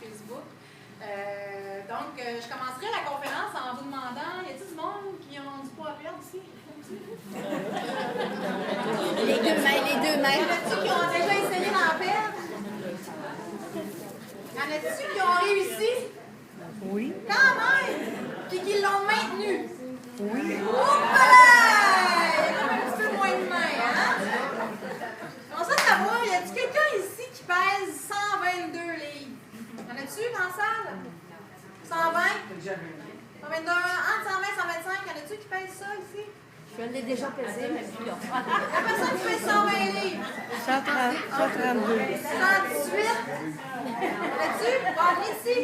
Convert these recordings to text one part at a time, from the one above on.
Facebook. Donc, je commencerai la conférence en vous demandant, y a-t-il du monde qui ont du poids à perdre ici? Les deux mains. Y en a-t-il qui ont déjà essayé d'en perdre? Y en a-t-il qui ont réussi? Oui. Quand même! Puis qui l'ont maintenu? Oui. Oups! Il y a comme un petit peu moins de mains, hein? Comment ça va? Y a-t-il quelqu'un ici qui pèse 122 livres? Y en a-tu dans la salle? 120? 122, entre 120 et 125, y en a-tu qui pèsent ça ici? Je l'ai déjà pesé, mais plus là. La personne qui pèse 120 livres? 132. 118? Là-dessus? Bon, ici.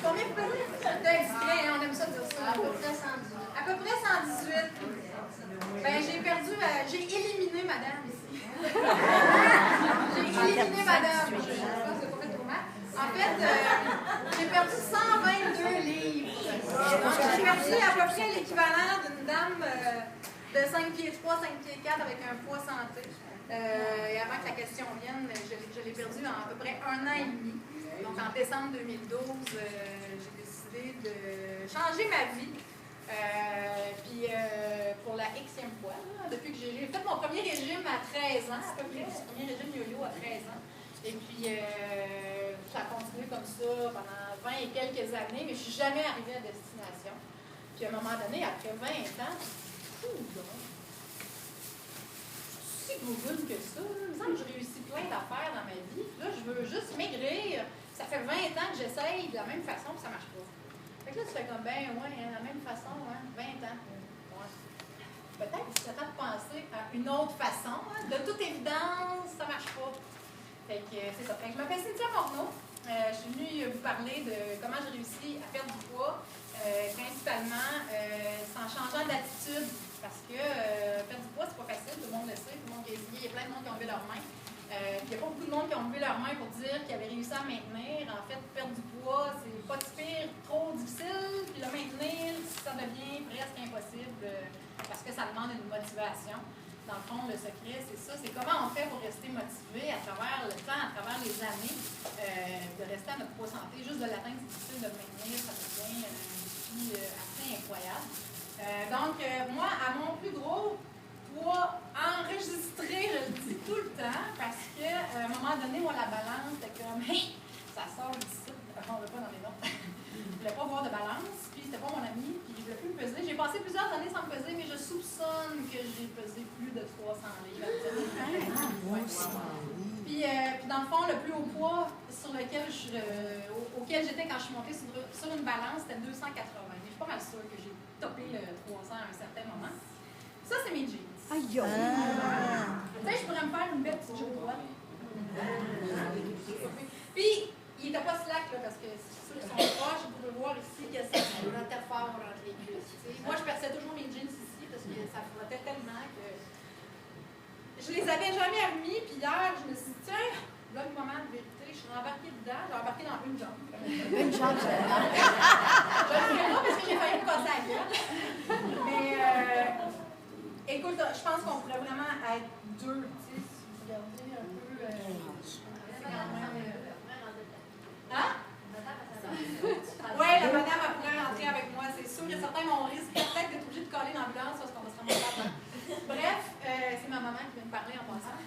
Combien vous pesez? C'est discret, hein, on aime ça dire ça. À peu près 118. À peu près 118. Ben, j'ai perdu, j'ai éliminé madame ici. J'ai éliminé madame. Je pense que c'est pas fait trop mal. En fait, j'ai perdu 122 livres. Donc, j'ai perdu à peu près l'équivalent d'une dame de 5 pieds 3, 5 pieds 4 avec un poids santé. Et avant que la question vienne, je l'ai perdu en à peu près 1 an et demi. Donc, en décembre 2012, j'ai décidé de changer ma vie. Puis, pour la Xème fois, là, depuis que j'ai fait mon premier régime à 13 ans, à peu près, mon premier régime yo-yo à 13 ans. Et puis, ça a continué comme ça pendant 20 et quelques années, mais je ne suis jamais arrivée à destination. Puis, à un moment donné, après 20 ans, si Google que ça, il me semble que j'ai réussi plein d'affaires dans ma vie. Là, je veux juste maigrir. Ça fait 20 ans que j'essaye de la même façon, puis ça ne marche pas. Fait que là, tu fais comme, ben ouais, de la même façon, hein, 20 ans. Ouais. Peut-être que tu serais de penser à une autre façon. Hein. De toute évidence, ça ne marche pas. Fait que c'est ça. Fait que je m'appelle Cynthia Morneau. Je suis venue vous parler de comment j'ai réussi à perdre du poids, principalement en changeant d'attitude. Parce que perdre du poids, c'est pas facile, tout le monde le sait, tout le monde qui a essayé, il y a plein de monde qui ont levé leurs mains. Il n'y a pas beaucoup de monde qui ont levé leurs mains pour dire qu'ils avaient réussi à maintenir. En fait, perdre du poids, c'est pas si pire, trop difficile, puis le maintenir, ça devient presque impossible parce que ça demande une motivation. Dans le fond, le secret, c'est ça, c'est comment on fait pour rester motivé à travers le temps, à travers les années, de rester à notre poids santé. Juste de l'atteindre, c'est difficile de le maintenir, ça devient un défi assez incroyable. Donc, moi, à mon plus gros poids enregistré, je le dis tout le temps, parce qu'à un moment donné, moi, la balance, c'était comme, hey, ça sort d'ici. On ne veut pas dans les notes. Je ne voulais pas voir de balance, puis c'était pas mon ami, puis je ne voulais plus me peser. J'ai passé plusieurs années sans me peser, mais je soupçonne que j'ai pesé plus de 300 livres. Puis, dans le fond, le plus haut poids auquel j'étais quand je suis montée sur une balance, c'était 280. Mais je suis pas mal sûre que j'ai topé le 300 à un certain moment. Ça, c'est mes jeans. Aïe, Tu sais, je pourrais me faire une belle petite joue droite. Puis, il n'était pas slack, là, parce que ceux qui sont proches, vous pouvez voir ici que ça frottait fort entre les cuisses. Moi, je perçais toujours mes jeans ici, parce que ça frottait tellement que je les avais jamais remis. Puis hier, je me suis dit, tiens, là, le moment de vérité, je suis embarquée dedans. J'ai embarqué dans une jambe. Une jambe, je ne le ferai pas parce que j'ai failli me casser la gueule. Mais, écoute, je pense qu'on pourrait vraiment être deux, tu sais, si vous regardez un peu. C'est quand même. Hein? Oui, la madame a pourrait rentrer avec moi, c'est sûr. Il y a certains, on risque peut-être d'être obligé de coller l'ambulance parce qu'on va se ramasser là-dedans. Bref, c'est ma maman qui vient me parler en passant.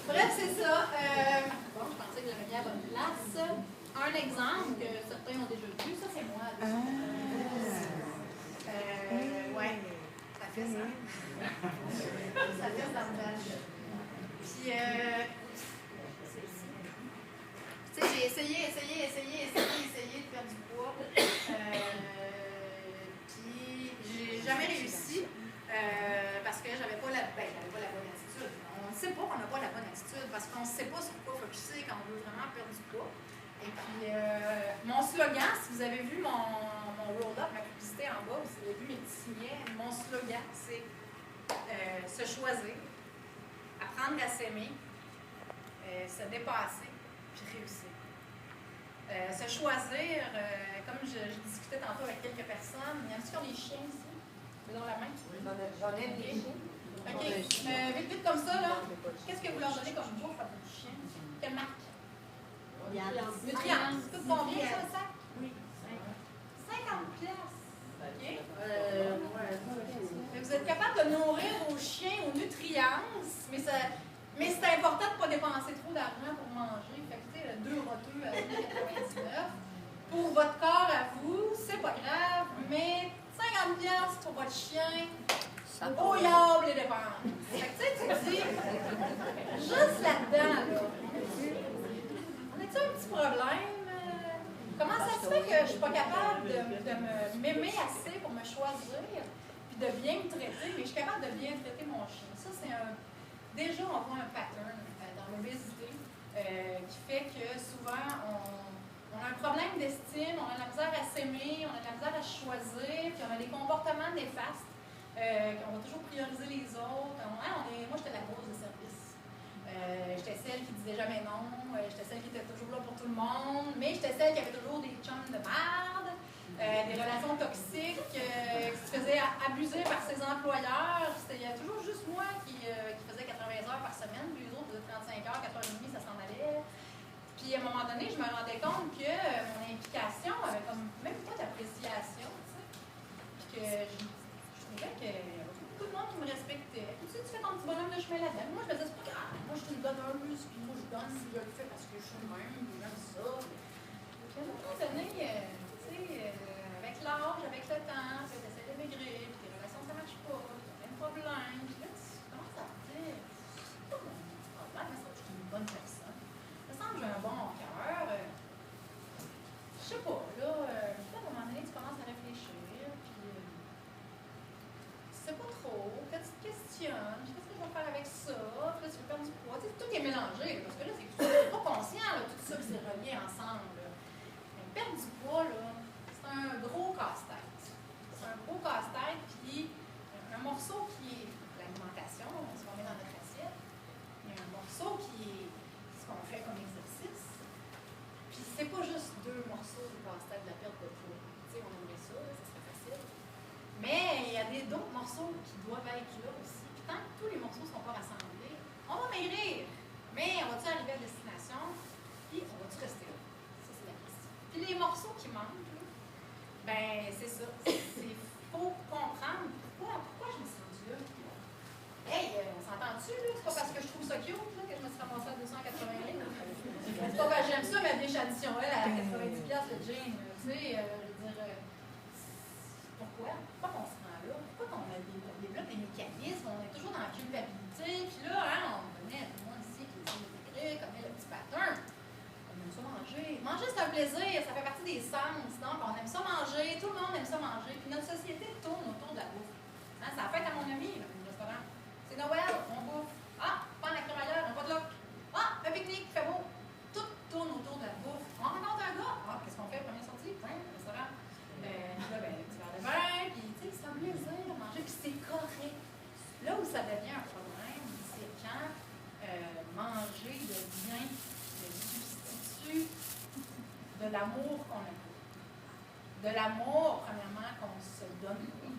Bref, c'est ça. Bon, je pensais que j'avais mis à la bonne place. Un exemple que certains ont déjà vu, ça c'est moi. Ouais, ça fait ça. Ça fait dans le vage. Puis, tu sais, j'ai essayé de faire du poids. Puis, j'ai jamais réussi parce que j'avais pas la bonne attitude. On ne sait pas qu'on n'a pas la bonne attitude parce qu'on ne sait pas sur quoi focusser quand on veut vraiment perdre du poids. Et puis, mon slogan, si vous avez vu mon roll-up, ma publicité en bas, vous avez vu mes petits signets, mon slogan, c'est se choisir, apprendre à s'aimer, se dépasser, puis réussir. Se choisir, comme je discutais tantôt avec quelques personnes, il y en a qui ont des chiens ici? Dans la main? J'en ai des chiens. OK. Vite, vite comme ça, là. Qu'est-ce que vous leur donnez comme bouffe à votre chien? Quelle marque? Nutriance. Tout combien, ça, le sac? Oui. 50 piastres. OK. Vous êtes capable de nourrir vos chiens aux nutriences, mais c'est important de ne pas dépenser trop d'argent pour manger. Fait que, tu sais, 2 roteux à 1,99 $. Pour votre corps à vous, c'est pas grave, mais 50 piastres pour votre chien, au yable les dépenses. Fait que, tu sais, tu te dis, juste là-dedans, là, on a-tu un petit problème? Comment ça se fait que je ne suis pas capable de m'aimer assez pour me choisir, puis de bien me traiter, mais je suis capable de bien traiter mon chien? Ça, c'est déjà, on voit un pattern dans l'obésité qui fait que souvent, on a un problème d'estime, on a de la misère à s'aimer, on a de la misère à choisir, puis on a des comportements néfastes. On va toujours prioriser les autres. Moi, j'étais la grosse de service. J'étais celle qui disait jamais non, j'étais celle qui était toujours là pour tout le monde, mais j'étais celle qui avait toujours des chums de merde, des relations toxiques, qui se faisaient abuser par ses employeurs. Il y a toujours juste moi qui faisais 80 heures par semaine, puis les autres faisaient 35 heures, 4h30, ça s'en allait. Puis à un moment donné, je me rendais compte que mon implication avait comme même pas d'appréciation, tu sais. Puis que je trouvais que tout le monde qui me respectait. Puis, tu sais, tu fais ton petit bonhomme de chemin là-dedans. Moi, je me disais, c'est pas grave. Moi, je suis une donneuse, puis moi, je donne, puis je le fais parce que je suis même, puis j'aime ça. Puis à un moment donné, tu sais, avec l'âge, avec le temps, tu essaies de maigrir, puis tes relations, ça marche pas, tu as plein de problèmes. Puis là, tu commences à te dire, c'est pas mon problème, mais ça, je suis une bonne personne. Ça semble que j'ai un bon cœur. Je sais pas, là, à un moment donné, tu commences à réfléchir, puis c'est pas trop, puis là, tu te questionnes, qu'est-ce que je vais faire avec ça, puis là, tu veux perdre du poids, tu sais, tout est mélangé, parce que là, c'est pas conscient, là, tout ça, puis c'est relié ensemble, là. Mais perdre du poids, là, c'est un gros casse-tête. C'est un gros casse-tête, puis un morceau qui est l'alimentation, ce qu'on met dans notre assiette, il y a un morceau qui est ce qu'on fait comme exercice, puis c'est pas juste 2 morceaux du casse-tête de la perte de poids. Tu sais, on aimerait ça, ça serait facile. Mais il y a d'autres morceaux qui doivent être là aussi. Puis tant que tous les morceaux ne sont pas rassemblés, on va maigrir. Mais on va-tu arriver à destination? Puis on va-tu rester là? Ça, c'est la question. Puis les morceaux qui manquent, là, ben c'est ça. Il faut comprendre pourquoi je me suis rendue là. Hey, on s'entend-tu, là? C'est pas parce que je trouve ça cute, là, que je me suis ramassée à 280 livres. C'est pas parce que j'aime ça, ma vieille tradition, elle, à 90$ le jean. Tu sais, je veux dire, pourquoi? Pourquoi qu'on se rend là? Pourquoi qu'on développe des mécanismes? On est toujours dans la culpabilité. Puis là, hein, on connaît, moi ici, qui est connaît le petit pattern. On aime ça manger. Manger, c'est un plaisir, ça fait partie des sens. Donc, on aime ça manger, tout le monde aime ça manger. Puis notre société tourne autour de la bouffe. Hein, ça a fait à mon ami, là, le restaurant. C'est Noël, on bouffe. Ah, pas la crémaillère, on va de là. Ah, un pique-nique, fait beau. Tout tourne autour de la bouffe. On rencontre un gars. Ah, qu'est-ce qu'on fait? Première sortie? Hein, restaurant. Là, ben, un petit verre de vin, puis tu sais, c'est un plaisir à manger, puis c'est correct. Là où ça devient un problème, c'est quand manger devient le substitut de l'amour qu'on a. De l'amour, premièrement, qu'on se donne pas.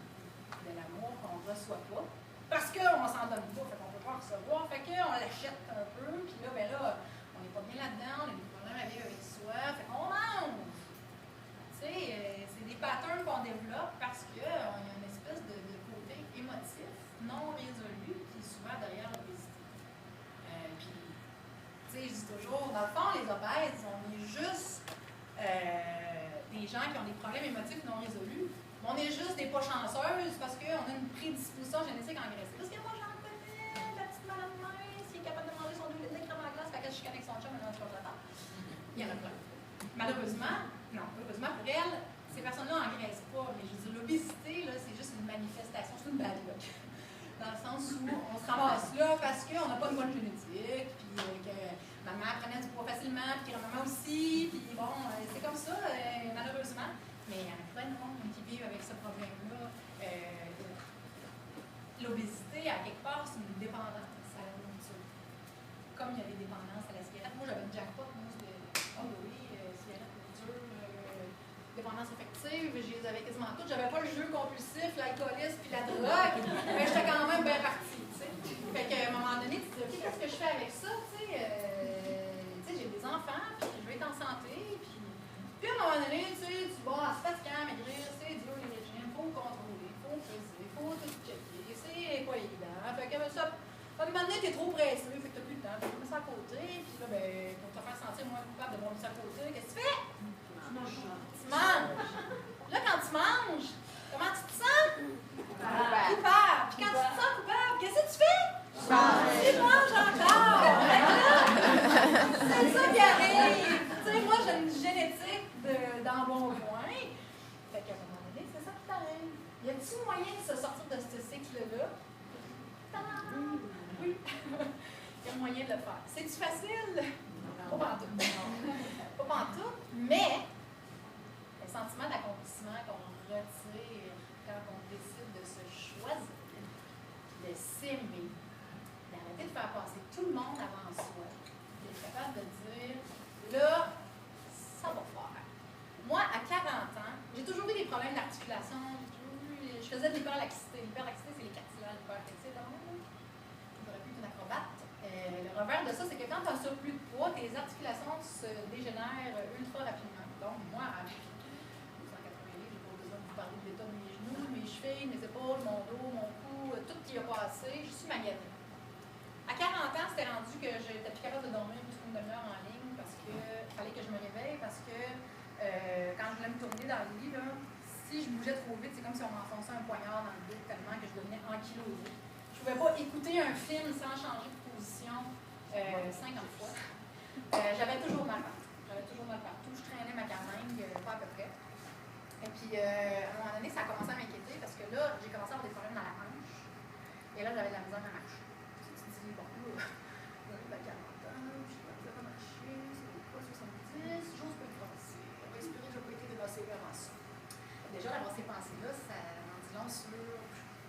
De l'amour qu'on ne reçoit pas. Parce qu'on s'en donne pas, fait qu'on ne peut pas en recevoir, fait qu'on l'achète un peu, puis là, ben là, on n'est pas bien là-dedans, on a des problèmes à vivre avec soi, fait qu'on mange. Tu sais, c'est des patterns qu'on développe parce qu'il y a une espèce de côté émotif non résolu qui est souvent derrière l'obésité. Puis, tu sais, je dis toujours, dans le fond, les obèses, on est juste des gens qui ont des problèmes émotifs non résolus. On est juste des pas chanceuses parce qu'on a une prédisposition génétique engraissée. Parce que moi, j'en connais, la petite madame mince qui est capable de manger son 2 litres de crème à glace, fait qu'elle chicane avec son chum, elle en pas la table. Il y en a plein. Malheureusement, pour elle, ces personnes-là n'engraissent pas. Mais je veux dire, l'obésité, là, c'est juste une manifestation, c'est une bad luck. Dans le sens où on se ramasse là parce qu'on n'a pas de bonne génétique, puis que maman prenait du poids facilement, puis que maman aussi, puis bon, c'est comme ça, malheureusement. Mais il y a plein de monde qui vivent avec ce problème-là. L'obésité, à quelque part, c'est une dépendance à la nourriture. Comme il y a des dépendances à la cigarette. Moi, j'avais une jackpot, cigarette, nourriture, dépendance affective, je les avais quasiment toutes. J'avais pas le jeu compulsif, l'alcoolisme, puis la drogue, mais j'étais quand même bien partie. Tu ben, pour te faire sentir moins coupable de vomir à côté, qu'est-ce que tu fais? Tu manges. Là, quand tu manges, comment tu te sens? Coupable. Puis quand tu te sens coupable, qu'est-ce que tu fais? Tu manges encore. C'est ça qui arrive. Tu sais, moi, j'ai une génétique d'embonpoint. Fait qu'à un moment donné, c'est ça qui t'arrive. Y a-t-il moyen de se sortir de ce cycle-là? Oui. Il y a moyen de le faire. C'est-tu facile? Pas pantoute. Pas pantoute, mais le sentiment d'accomplissement qu'on retire quand on décide de se choisir, de s'aimer, d'arrêter de faire passer tout le monde avant soi, d'être capable de dire, là, ça va faire. Moi, à 40 ans, j'ai toujours eu des problèmes d'articulation. Je faisais de l'hyperlaxité. L'hyperlaxité, c'est les cartilages. L'hyperlaxité, j'aurais pu être une acrobate. Le revers de ça, c'est que quand tu as un surplus de poids, tes articulations se dégénèrent ultra rapidement. Donc, moi, à 280 livres, j'ai pas besoin de vous parler de l'état de mes genoux, mes chevilles, mes épaules, mon dos, mon cou, tout ce qui a passé, je suis maganée. À 40 ans, c'était rendu que j'étais plus capable de dormir plus qu'une demi-heure en ligne parce qu'il fallait que je me réveille, parce que quand je voulais me tourner dans le lit, là, si je bougeais trop vite, c'est comme si on m'enfonçait un poignard dans le dos tellement que je devenais ankylosée. Je ne pouvais pas écouter un film sans changer de position 50 fois. J'avais toujours mal partout. Je traînais ma carlingue, pas à peu près. Et puis, à un moment donné, ça a commencé à m'inquiéter parce que là, j'ai commencé à avoir des problèmes dans la hanche. Et là, j'avais de la misère à marcher. Tu te dis, bon, là, j'arrive à 40 ans, je suis pas prête à marcher, c'est pas 70, j'ose pas y penser. Respirer, je n'ai pas été dépassée avant ça. Déjà, d'avoir ces pensées-là, ça en dit long sur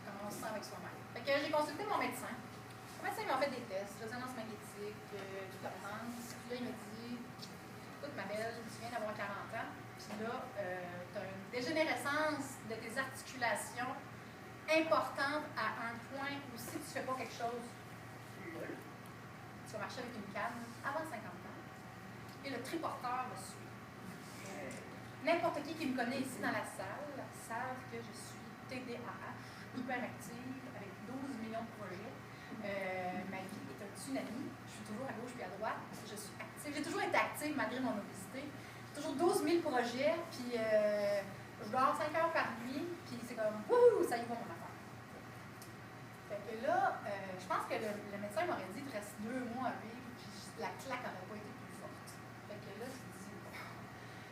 comment on se sent avec soi-même. Fait que j'ai consulté mon médecin. Le médecin m'a fait des tests, résonance magnétique, tout à prendre. Puis là, il m'a dit, écoute, ma belle, tu viens d'avoir 40 ans, puis là, tu as une dégénérescence de tes articulations importante à un point où si tu ne fais pas quelque chose, là, tu vas marcher avec une canne avant 50 ans, et le triporteur va suivre. N'importe qui me connaît ici dans la salle savent que je suis TDAH, hyperactive, avec 12 millions de projets. Ma vie est un tsunami. Je suis toujours à gauche puis à droite. Je suis active. J'ai toujours été active malgré mon obésité. J'ai toujours 12 000 projets, puis je dors 5 heures par nuit, puis c'est comme, wouh, ça y va mon affaire. Fait que là, je pense que le médecin m'aurait dit qu'il reste 2 mois à vivre, puis la claque n'aurait pas été plus forte. Fait que là, je me dis, bon,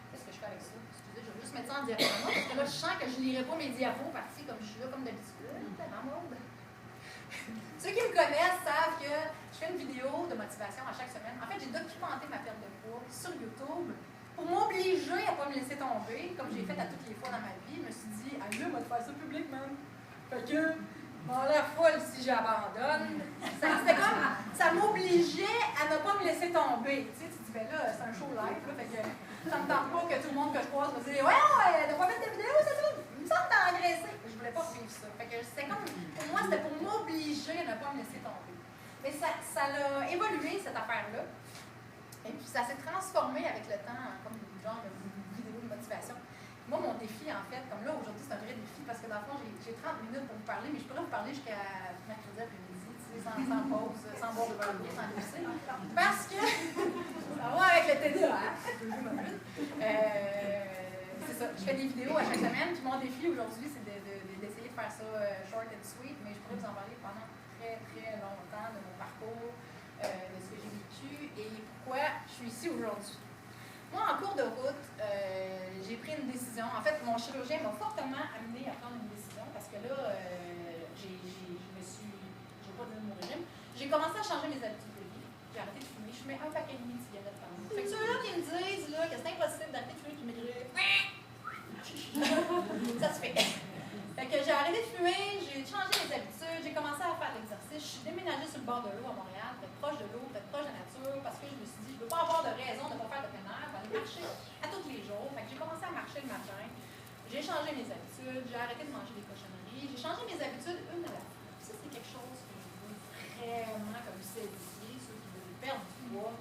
qu'est-ce que je fais avec ça? Excusez, je vais juste mettre ça en diaporama, parce que là, je sens que je ne lirai pas mes diapos partis comme je suis là, comme d'habitude. Tellement mode. Ceux qui me connaissent savent que je fais une vidéo de motivation à chaque semaine. En fait, j'ai documenté ma perte de poids sur YouTube pour m'obliger à ne pas me laisser tomber, comme j'ai fait à toutes les fois dans ma vie. Je me suis dit, allez, on va te faire ça public, man. Fait que, m'en l'air folle si j'abandonne. C'était comme, ça m'obligeait à ne pas me laisser tomber. Tu sais, tu dis, ben là, c'est un show live, là, fait que ça me tente pas que tout le monde que je croise me dise, ouais, t'as pas fait de vidéo, c'est tout. Il me semble que t'as engraissé. Je voulais pas vivre ça. Fait que c'était comme, pour moi, c'était pour m'obliger à ne pas me laisser tomber. Mais ça l'a évolué, cette affaire-là. Et puis ça s'est transformé avec le temps en comme une genre de vidéo de motivation. Moi, mon défi, en fait, comme là, aujourd'hui, c'est un vrai défi parce que dans le fond, j'ai 30 minutes pour vous parler, mais je pourrais vous parler jusqu'à mercredi après-midi, tu sais, sans pause, sans boire de verre d'eau, sans glisser. Parce que ça va avec le TDAH. C'est ça, je fais des vidéos à chaque semaine, puis mon défi aujourd'hui, c'est d'essayer de faire ça short and sweet, mais je pourrais vous en parler pendant très, très longtemps de mon parcours, de ce que j'ai vécu et pourquoi je suis ici aujourd'hui. Moi, en cours de route, j'ai pris une décision. En fait, mon chirurgien m'a fortement amené à prendre une décision parce que là, j'ai pas donné mon régime. J'ai commencé à changer mes habitudes de vie. J'ai arrêté de fumer. Je fumais un paquet et demi de cigarettes par jour. Fait que ceux-là qui me disent là, que c'est impossible d'arrêter de fumer puis maigrir, ça se fait. Fait que j'ai arrêté de fumer, j'ai changé mes habitudes, j'ai commencé à faire de l'exercice. Je suis déménagée sur le bord de l'eau à Montréal, d'être proche de l'eau, d'être proche de la nature, parce que je me suis dit, je ne veux pas avoir de raison de ne pas faire de plein air, d'aller marcher à tous les jours. Fait que j'ai commencé à marcher le matin, j'ai changé mes habitudes, j'ai arrêté de manger des cochonneries, j'ai changé mes habitudes une à la fois. Ça, c'est quelque chose que je veux vraiment comme saisir, ceux qui veulent perdre du poids.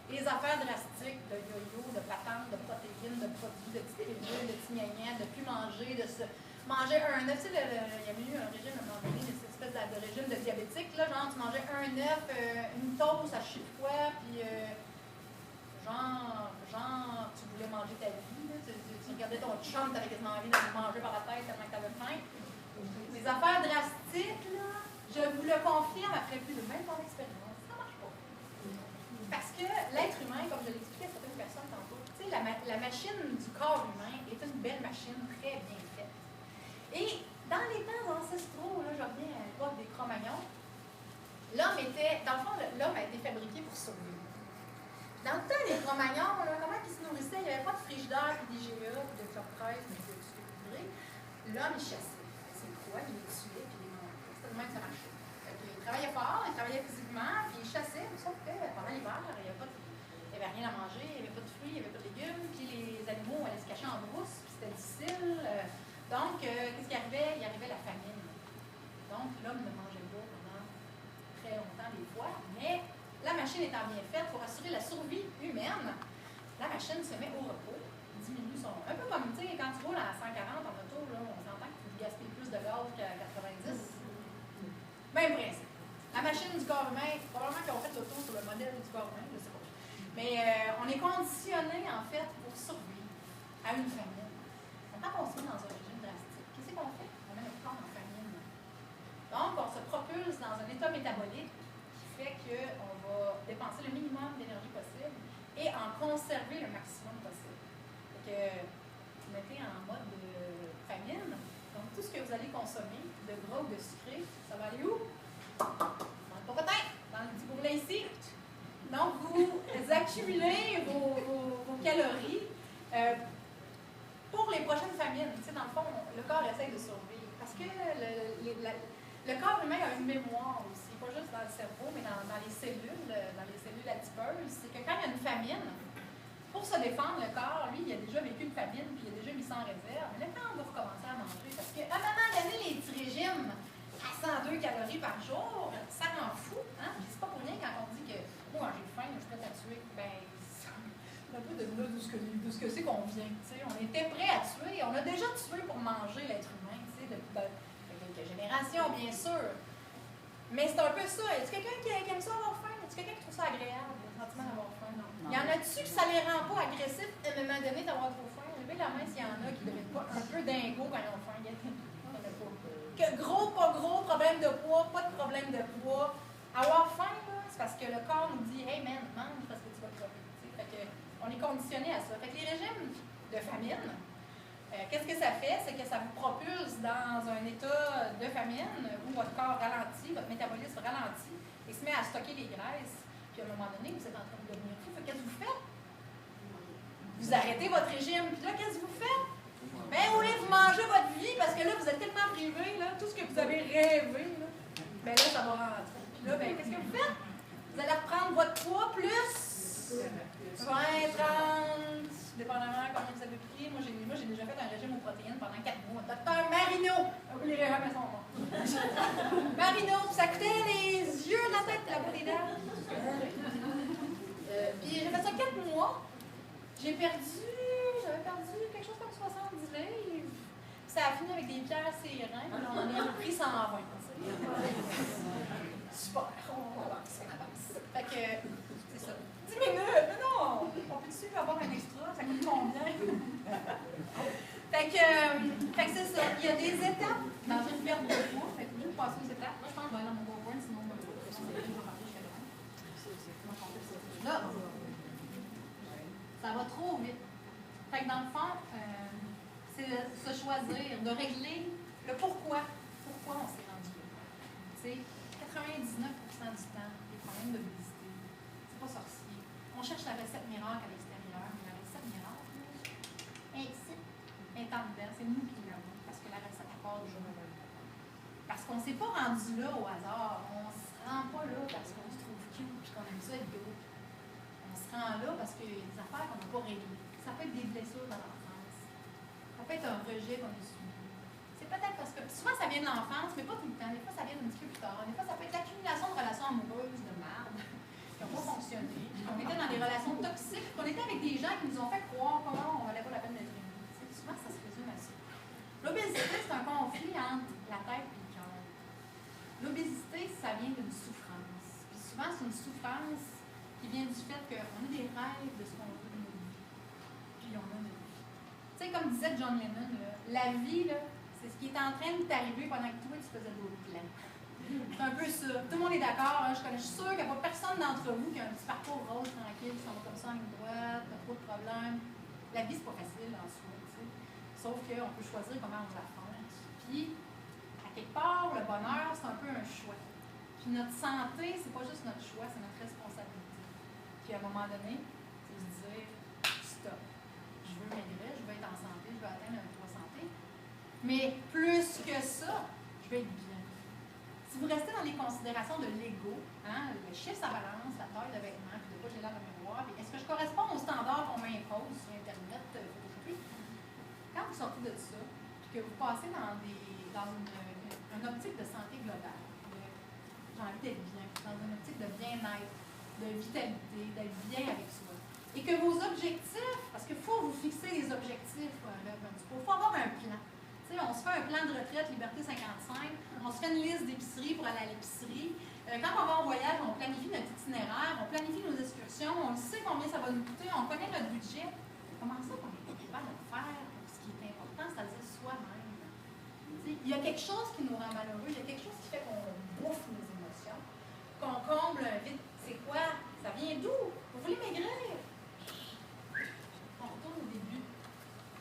Les affaires drastiques de yo-yo, de patente, de protéines, de produits, de petits pilules, de petits gnagnans, de plus manger, de se manger un œuf. Tu sais, il y avait eu un régime à un moment donné, cette espèce de régime de diabétique, là, genre tu mangeais un œuf, une toast à chaque fois, puis genre, tu voulais manger ta vie, là, tu regardais ton chum, t'avais quasiment envie de manger par la tête tellement que t'avais faim. Les affaires drastiques, là, je vous le confirme, après plus de 20 ans d'expérience, ça marche pas. Parce que l'être humain, comme je l'expliquais à certaines personnes tantôt, tu sais, la machine du corps humain est une belle machine très bien faite. Et dans les temps ancestraux, là, je reviens à l'époque des Cro-Magnons, l'homme a été fabriqué pour survivre. Dans le temps des Cro-Magnons, comment ils se nourrissaient? Il n'y avait pas de frigidaire, puis d'IGA, puis de Club 13, mais de sucre. L'homme, il chassait. C'est quoi? Il les tuait, puis il les mangeait. C'était le même que ça marchait. Il travaillait fort, il travaillait physiquement, puis il chassait, sauf que pendant l'hiver, il n'y avait rien à manger, il n'y avait pas de fruits, il n'y avait pas de légumes, puis les animaux allaient se cacher en brousse, puis c'était difficile. Donc, qu'est-ce qui arrivait? Il arrivait la famine. Donc, l'homme ne mangeait pas pendant très longtemps des fois, mais la machine étant bien faite pour assurer la survie humaine, la machine se met au repos, diminue son... Un peu comme, tu sais, quand tu roules à 140 en auto, là, on s'entend que tu gaspilles plus de gaz qu'à 90. Même principe. La machine du corps humain, probablement qu'ils ont fait l'auto sur le modèle du corps humain, je ne sais pas. Mais on est conditionné, en fait, pour survivre à une famine. Quand on se met dans un régime drastique, qu'est-ce qu'on fait? On met notre corps en famine. Donc, on se propulse dans un état métabolique qui fait qu'on va dépenser le minimum d'énergie possible et en conserver le maximum possible. Fait que vous mettez en mode de famine. Donc, tout ce que vous allez consommer, de gras ou de sucré, ça va aller où? Dans le popotin, dans le petit bourrelet ici. Donc, vous accumulez vos calories pour les prochaines famines. Tu sais, dans le fond, le corps essaie de survivre. Parce que le corps humain a une mémoire aussi, pas juste dans le cerveau, mais dans les cellules adipeuses. C'est que quand il y a une famine, pour se défendre, le corps, lui, il a déjà vécu une famine, puis il a déjà mis ça en réserve. Mais là, quand on va recommencer à manger, parce qu'à un moment donné, les petits régimes à 102 calories par jour, ça rend fou. Hein? Puis c'est pas pour rien quand on dit que moi, j'ai faim, je suis prête à tuer. Ben, c'est un peu de là de ce que c'est qu'on vient. T'sais. On était prêt à tuer. On a déjà tué pour manger l'être humain, depuis quelques générations, bien sûr. Mais c'est un peu ça. Est-ce quelqu'un qui aime ça avoir faim? Est-ce quelqu'un qui trouve ça agréable, le sentiment d'avoir faim? Non. Il y en a-tu que ça les rend pas agressifs à un moment donné d'avoir trop faim? Levez la main s'il y en a qui ne deviennent pas un peu dingo quand ils ont faim. Que gros, pas gros, problème de poids, pas de problème de poids. Avoir faim, c'est parce que le corps nous dit « Hey man, mange parce que tu vas crever. » Fait que on est conditionné à ça. Fait que les régimes de famine, qu'est-ce que ça fait? C'est que ça vous propulse dans un état de famine où votre corps ralentit, votre métabolisme ralentit et se met à stocker les graisses. Puis à un moment donné, vous êtes en train de devenir fou. Fait qu'est-ce que vous faites? Vous arrêtez votre régime. Puis là, qu'est-ce que vous faites? Ben oui, vous mangez votre vie parce que là, vous êtes tellement privé, là, tout ce que vous avez rêvé, là, ben là, ça va rentrer. Puis là, ben, qu'est-ce que vous faites? Vous allez reprendre votre poids plus 20, 30, dépendamment combien vous avez pris. Moi, j'ai déjà fait un régime aux protéines pendant 4 mois. Docteur Marino, vous les jamais son nom. Marino, ça coûtait les yeux, la tête, la bout des dents. Puis j'ai fait ça 4 mois. J'avais perdu quelque chose comme 70 livres. Ça a fini avec des pierres sur les reins. On en a repris 120. Super, on avance. Fait que, c'est ça. 10 minutes, mais non! On peut-tu avoir un extra? Ça coûte combien? Fait que c'est ça. Il y a des étapes dans une perte de poids. Fait que je vais passer aux étapes. Moi, je pense que je vais aller dans mon PowerPoint, sinon je vais rentrer chez moi. Là, ça va trop vite. Fait que dans le fond, c'est de se choisir, de régler le pourquoi. Pourquoi on s'est rendu là. C'est 99% du temps, les problèmes d'obésité. C'est pas sorcier. On cherche la recette miracle à l'extérieur, mais la recette miracle, elle est en dedans. C'est nous qui l'avons, parce que la recette part du jour. Parce qu'on ne s'est pas rendu là au hasard. On ne se rend pas là parce qu'on se trouve cute et qu'on aime ça être gros. On se rend là parce qu'il y a des affaires qu'on n'a pas réglées. Ça peut être des blessures dans l'enfance. Ça peut être un rejet qu'on a subi. C'est peut-être parce que souvent ça vient de l'enfance, mais pas tout le temps. Des fois ça vient un petit peu plus tard. Des fois ça peut être l'accumulation de relations amoureuses de merde qui n'ont pas fonctionné. On était dans des relations toxiques. On était avec des gens qui nous ont fait croire comment on valait pas la peine d'être unis. Souvent ça se résume à ça. L'obésité, c'est un conflit entre la tête et le cœur. L'obésité, ça vient d'une souffrance. Puis souvent c'est une souffrance qui vient du fait qu'on a des rêves de ce qu'on veut de notre vie. Puis on a notre vie. Tu sais, comme disait John Lennon, là, la vie, là, c'est ce qui est en train de t'arriver pendant que toi, tu faisais d'autres plans. C'est un peu ça. Tout le monde est d'accord. Hein? Je suis sûre qu'il n'y a pas personne d'entre vous qui a un petit parcours rose, tranquille, qui s'en va comme ça en ligne droite, pas trop de problèmes. La vie, c'est pas facile en soi, tu sais. Sauf qu'on peut choisir comment on va la faire. Puis, à quelque part, le bonheur, c'est un peu un choix. Puis notre santé, c'est pas juste notre choix, c'est notre responsabilité. Puis à un moment donné, c'est se dire, stop. Je veux maigrir, je veux être en santé, je veux atteindre un poids santé. Mais plus que ça, je veux être bien. Si vous restez dans les considérations de l'ego, hein, le chiffre, ça balance, la taille de vêtements, puis de quoi j'ai l'air de miroir, puis est-ce que je corresponds aux standards qu'on m'impose sur Internet, photographie? Quand vous sortez de ça, puis que vous passez dans une optique de santé globale, j'ai envie d'être bien, dans une optique de bien-être, de vitalité, d'être bien avec soi. Et que vos objectifs, parce qu'il faut vous fixer des objectifs, il faut avoir un plan. Tu sais, on se fait un plan de retraite, Liberté 55, on se fait une liste d'épicerie pour aller à l'épicerie. Quand on va en voyage, on planifie notre itinéraire, on planifie nos excursions, on sait combien ça va nous coûter, on connaît notre budget. Comment ça qu'on est capable de le faire? Ce qui est important, c'est-à-dire soi-même. Il y a quelque chose qui nous rend malheureux, il y a quelque chose qui fait qu'on bouffe nos émotions, qu'on comble un vide. C'est quoi? Ça vient d'où? Vous voulez maigrir? On retourne au début.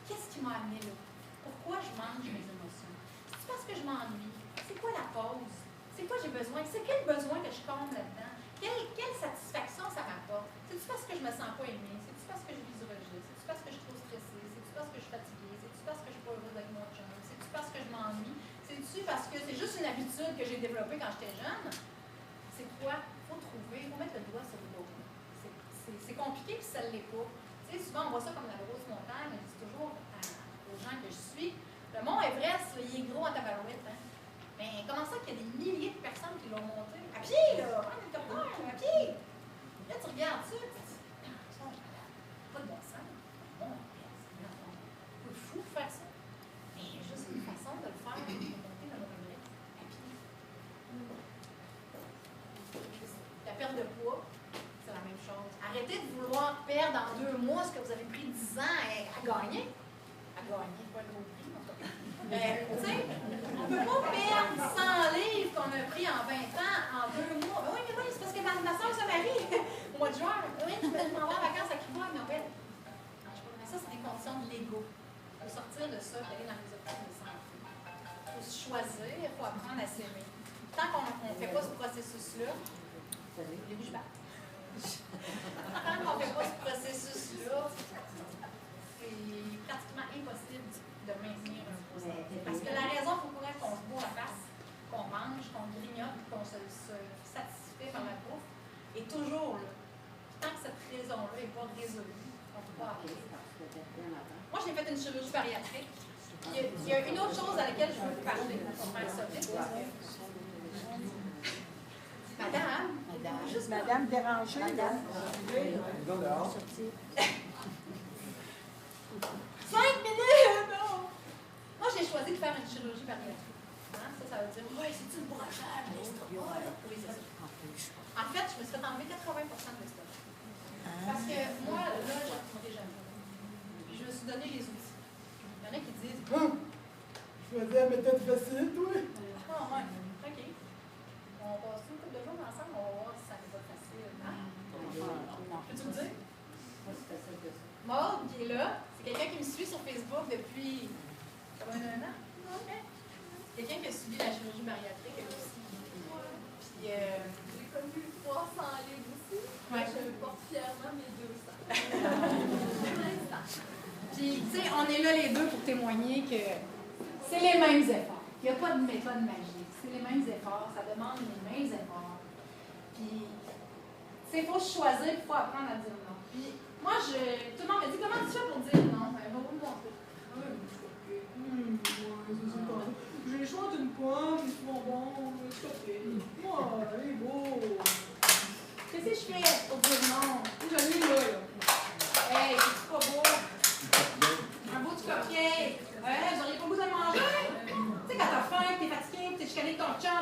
Qu'est-ce qui m'a amené là? Pourquoi je mange mes émotions? C'est parce que je m'ennuie. C'est quoi la cause? C'est quoi j'ai besoin? C'est quel besoin que je comble là-dedans? Quelle satisfaction ça m'apporte? C'est-tu parce que je me sens pas aimée? C'est-tu parce que je vis du rejet? C'est-tu parce que je suis trop stressée? C'est-tu parce que je suis fatiguée? C'est-tu parce que je suis pas heureuse avec mon chum? C'est-tu parce que je m'ennuie? C'est-tu parce que c'est juste une habitude que j'ai développée quand j'étais jeune? C'est quoi? Il faut trouver, il faut mettre le doigt sur le dos. C'est compliqué, puis ça ne l'est pas. Tu sais, souvent on voit ça comme la grosse montagne, mais je dis toujours aux gens que je suis, le mont Everest, là, il est gros en tabarouette, hein? Mais comment ça qu'il y a des milliers de personnes qui l'ont monté? À pied, là! En hélicoptère, à pied! Là, tu regardes ça, tu te dis, pas de bon sens. Bon, c'est un peu fou de faire ça. Mais il y a juste une façon de le faire, de monter le mont Everest à pied. La perte de poids, c'est la même chose. Arrêtez de vouloir perdre en 2 mois ce que vous avez pris 10 ans à gagner. À gagner, pas le gros prix, en tout cas. Mais, tu sais, on ne peut pas perdre 100 livres qu'on a pris en 20 ans en 2 mois. Ben oui, mais oui, c'est parce que ma soeur se marie au mois de juin. Oui, je m'en vais en vacances à Cuba à Noël. Mais ça, c'est des conditions de l'ego. Il faut sortir de ça et aller dans les options de santé. Il faut se choisir, il faut apprendre à s'aimer. Tant qu'on ne fait pas ce processus-là, voulez-vous que je batte? Tant qu'on ne fait pas ce processus-là, c'est pratiquement impossible de maintenir un gros santé. Parce que la raison pour laquelle on se bourre la face, qu'on mange, qu'on grignote, qu'on se satisfait par la bouffe, est toujours là. Tant que cette raison-là n'est pas résolue, on ne peut pas arrêter. Moi, j'ai fait une chirurgie bariatrique. Il y a une autre chose à laquelle je veux vous parler pour faire ça vite. Madame dérangée, là. 5 minutes! Non! Moi, j'ai choisi de faire une chirurgie bariatrique. Hein? Ça veut dire, ouais, c'est une brochage, l'estomac. Oui, c'est ça. En fait, je me suis fait enlever 80% de l'estomac. Parce que moi, là, je ne retournerai jamais. Puis je me suis donné les outils. Il y en a qui disent, Je faisais la méthode facile, toi. ah, ouais, OK. On passe une couple de jours ensemble, on va voir si ça n'est pas facile. Hein? Peux-tu me dire? Maud, qui est là, c'est quelqu'un qui me suit sur Facebook depuis ça va être 1 an. Okay. Quelqu'un qui a suivi la chirurgie bariatrique, elle aussi. Puis, j'ai connu 300 livres aussi. Ouais. Je porte fièrement mes 200. Puis, tu sais, on est là les deux pour témoigner que c'est les mêmes efforts. Il n'y a pas de méthode magique. C'est les mêmes efforts. Ça demande les mêmes efforts. Puis, tu sais, il faut choisir, il faut apprendre à dire non. Puis, moi, tout le monde me dit, comment tu fais pour dire non? Ben, va vous le montrer. J'ai le choix d'une pomme, ils sont bons, c'est ok. Moi, il est beau. Qu'est-ce que je fais pour dire non? Je l'ai là. Hey, c'est pas beau. Un beau du coquet. Ouais, vous n'auriez pas goût de le manger? Tu sais, quand t'as faim, t'es fatigué, t'es chicané de ton chum,